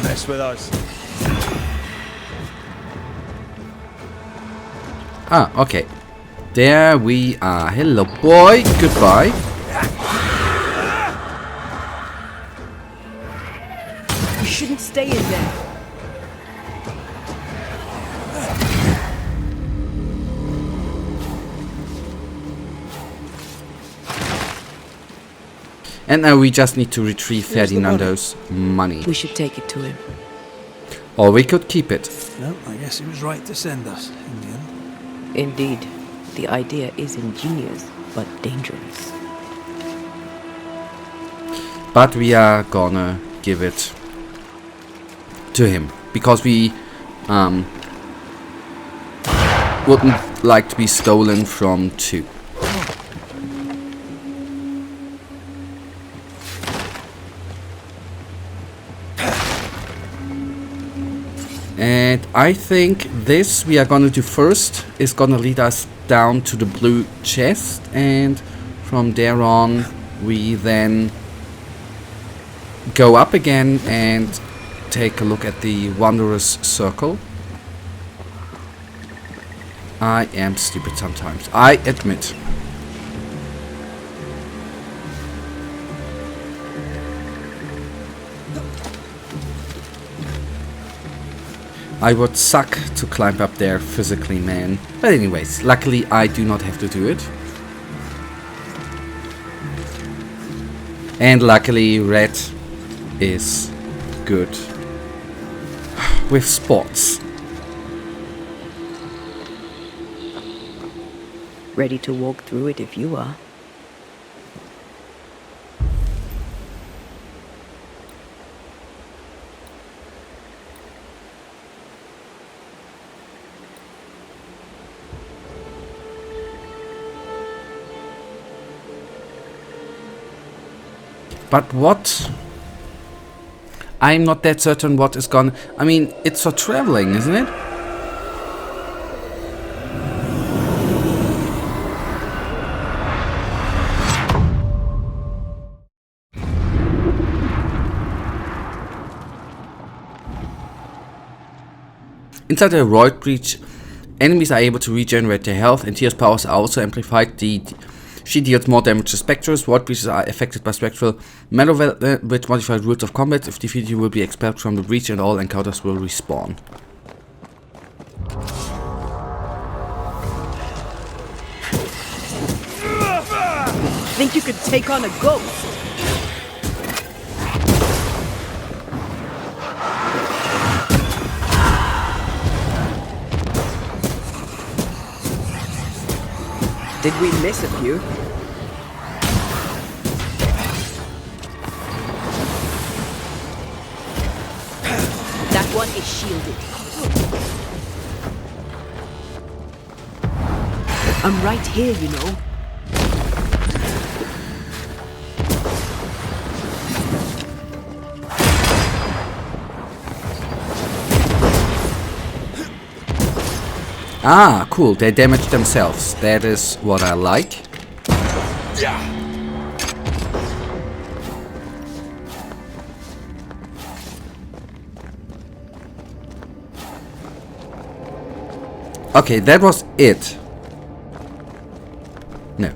Mess with us. Ah, okay. There we are. Hello, boy. Goodbye. You shouldn't stay in there. And now we just need to retrieve Ferdinando's money. We should take it to him. Or we could keep it. No, I guess he was right to send us in the end. Indeed. The idea is ingenious, but dangerous. But we are gonna give it to him. Because we wouldn't like to be stolen from too. And I think this we are gonna do first is gonna lead us down to the blue chest, and from there on we then go up again and take a look at the Wanderer's Circle. I am stupid sometimes, I admit. I would suck to climb up there physically, man. But anyways, luckily I do not have to do it. And luckily red is good with spots. Ready to walk through it if you are. But what? I'm not that certain what is gonna... I mean, it's for traveling, isn't it? Inside the void breach, enemies are able to regenerate their health, and Tear's powers are also amplified. She deals more damage to spectrals. Void breaches are affected by spectral metal with modified rules of combat. If defeated, you will be expelled from the breach and all encounters will respawn. Think you could take on a ghost? Did we miss a few? That one is shielded. I'm right here, you know. Ah, cool. They damage themselves. That is what I like. Okay, that was it. No.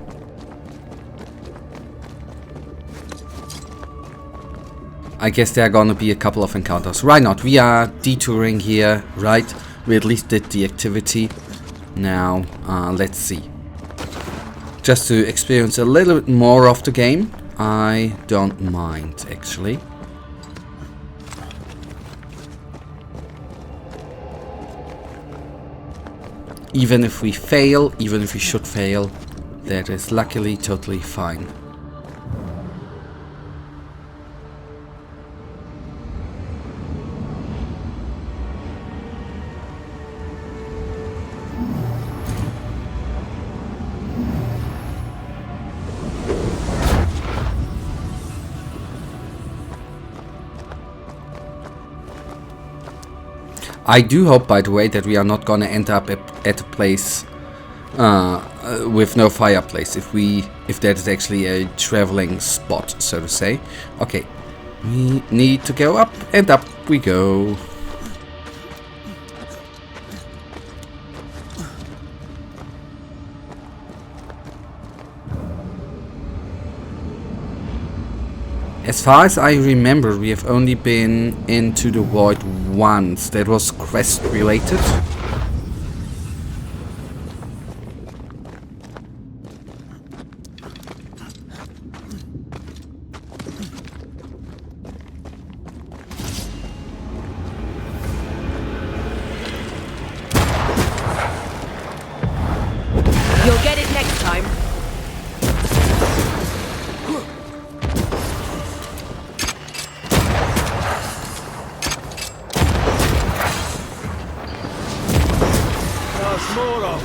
I guess there are gonna be a couple of encounters. Why not? We are detouring here, right? We at least did the activity. Now, let's see. Just to experience a little bit more of the game, I don't mind, actually. Even if we fail, even if we should fail, that is luckily totally fine. I do hope, by the way, that we are not gonna end up at a place with no fireplace. If that is actually a traveling spot, so to say. Okay, we need to go up, and up we go. As far as I remember, we have only been into the void once. That was quest related. You'll get it next time. More of.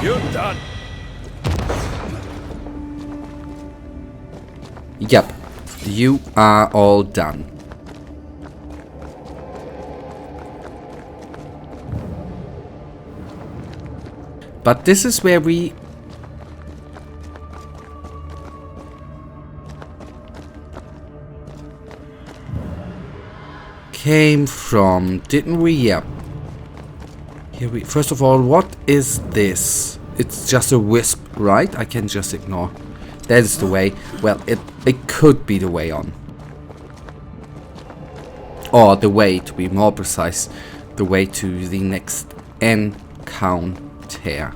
You're done. Yep, you are all done. But this is where we came from, didn't we? Yep. Here we, first of all, what is this? It's just a wisp, right? I can just ignore. That is the way. Well, it could be the way on. Or the way, to be more precise, the way to the next encounter.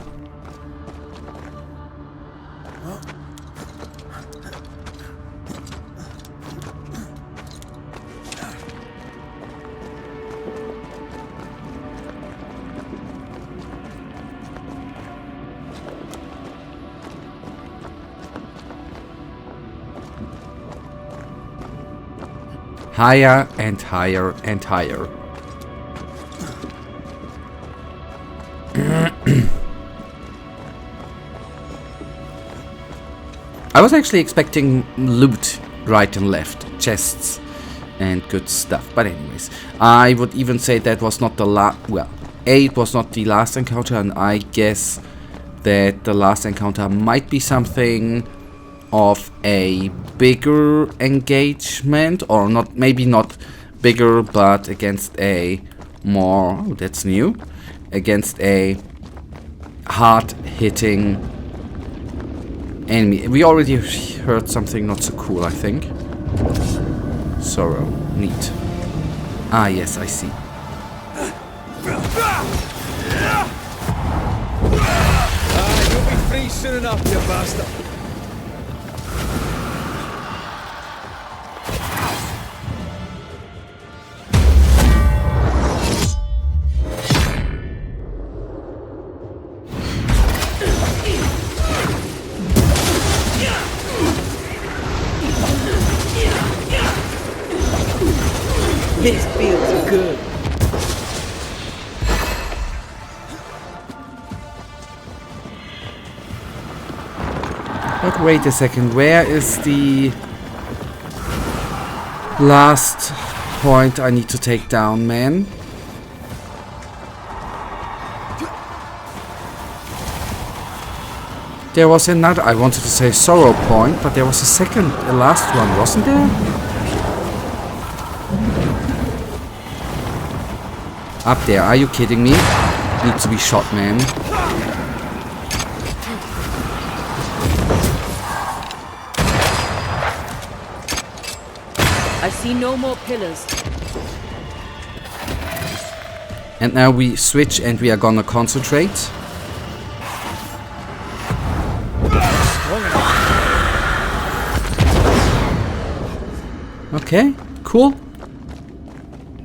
Higher and higher and higher. I was actually expecting loot right and left, chests and good stuff. But anyways, I would even say that was not the it was not the last encounter, and I guess that the last encounter might be something of a bigger engagement, or not, maybe not bigger, but against a more, oh, that's new, against a hard-hitting enemy. We already heard something not so cool, I think. Sorrow, neat. Ah, yes, I see. You'll be free soon enough, you bastard. This feels good. But wait a second, where is the last point I need to take down, man? There was another, I wanted to say sorrow point, but there was a second, the last one, wasn't there? Up there, are you kidding me? Needs to be shot, man. I see no more pillars. And now we switch and we are gonna concentrate. Okay, cool.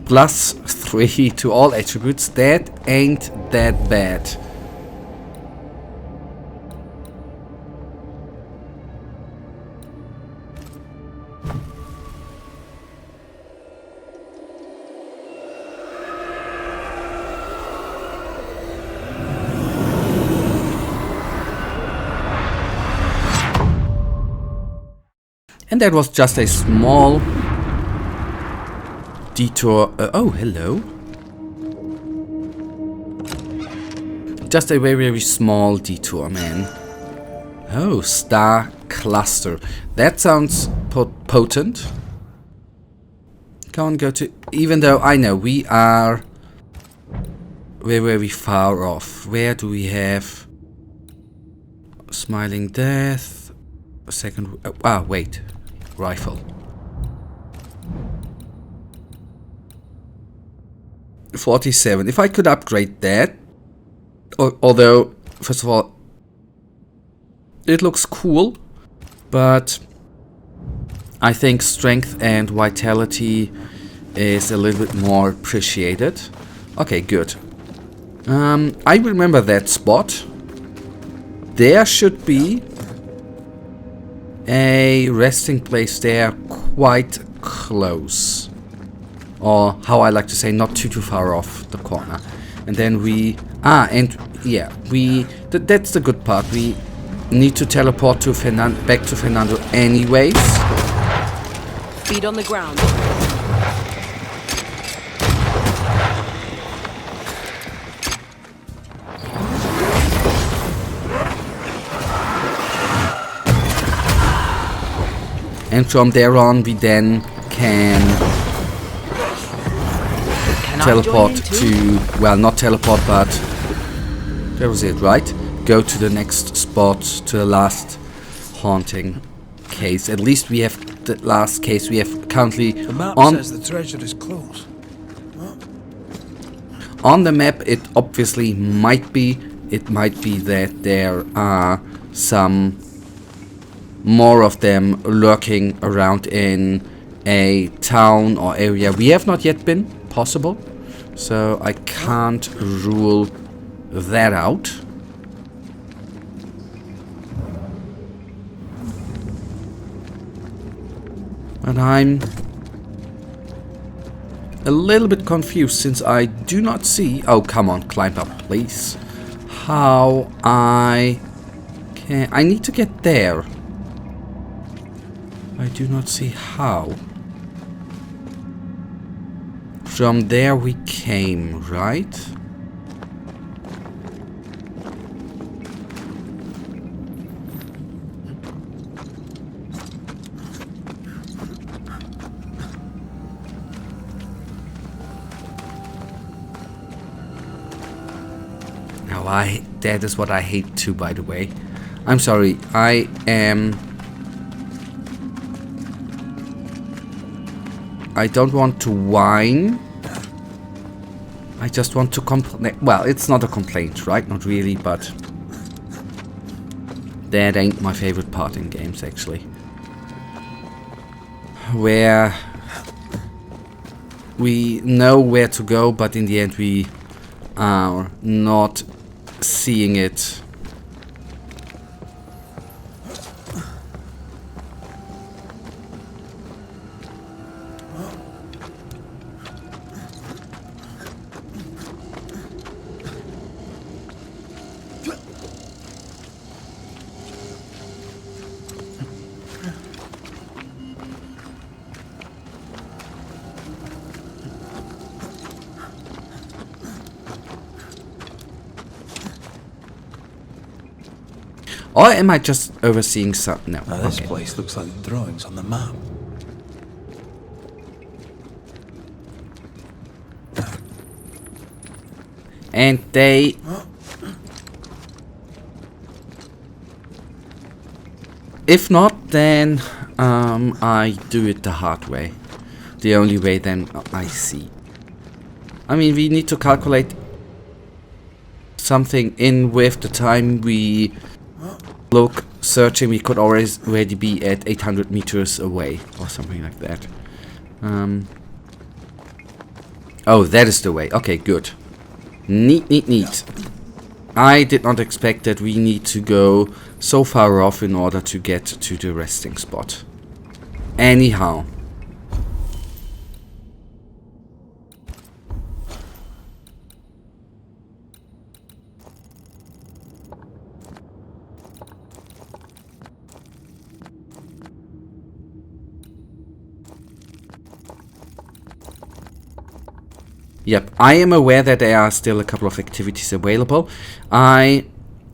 +3 to all attributes. That ain't that bad. And that was just a small detour. Oh, hello. Just a very, very small detour, man. Oh, star cluster. That sounds potent. Can't go to... Even though I know we are very, very far off. Where do we have... Smiling Death... A second... wait. Rifle. 47. If I could upgrade that, although first of all it looks cool, but I think strength and vitality is a little bit more appreciated. Okay, good. I remember that spot. There should be a resting place there quite close. Or how I like to say, not too far off the corner. And then we... and yeah, that's the good part. We need to teleport to back to Fernando anyways. Feet on the ground. And from there on, we then can teleport to, well, not teleport, but that was it, right? Go to the next spot, to the last haunting case. At least we have the last case we have currently The map on. says the treasure is close. On the map, it obviously might be. It might be that there are some more of them lurking around in a town or area we have not yet been. Possible. So I can't rule that out. But I'm a little bit confused since I do not see... Oh, come on, climb up, please. How I can... I need to get there. I do not see how. From there we came, right? That is what I hate too, by the way. I'm sorry, I don't want to whine. I just want to complain. Well, it's not a complaint, right? Not really, but that ain't my favorite part in games, actually. Where we know where to go, but in the end we are not seeing it. Or am I just overseeing something? No. Now this Okay. place looks like the drawings on the map. And they... If not, then I do it the hard way. The only way then I see. I mean, we need to calculate something in with the time we look searching. We could already be at 800 meters away or something like that. Oh, that is the way. Okay, good. Neat, neat, neat. I did not expect that we need to go so far off in order to get to the resting spot. Anyhow. Yep, I am aware that there are still a couple of activities available. I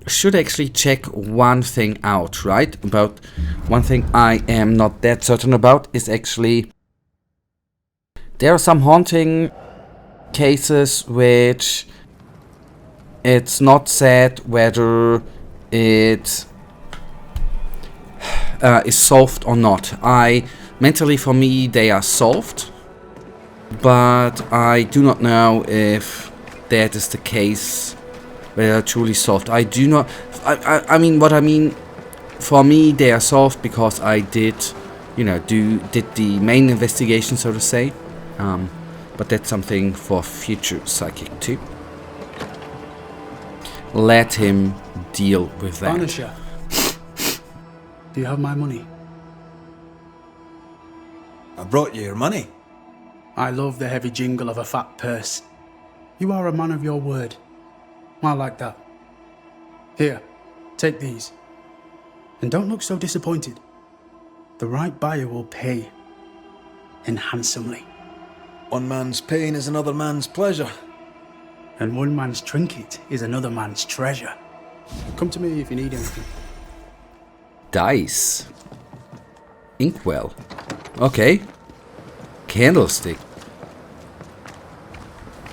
should actually check one thing out, right? About one thing I am not that certain about is actually there are some haunting cases which it's not said whether it is solved or not. Mentally for me they are solved. But I do not know if that is the case, whether they're truly solved. I do not... I mean, what I mean, for me, they are solved because I did, you know, did the main investigation, so to say. But that's something for future Psychic too. Let him deal with that. Banisher, do you have my money? I brought you your money. I love the heavy jingle of a fat purse. You are a man of your word. I like that. Here, take these. And don't look so disappointed. The right buyer will pay. and handsomely. One man's pain is another man's pleasure. And one man's trinket is another man's treasure. Come to me if you need anything. Dice. Inkwell. Okay. Candlestick.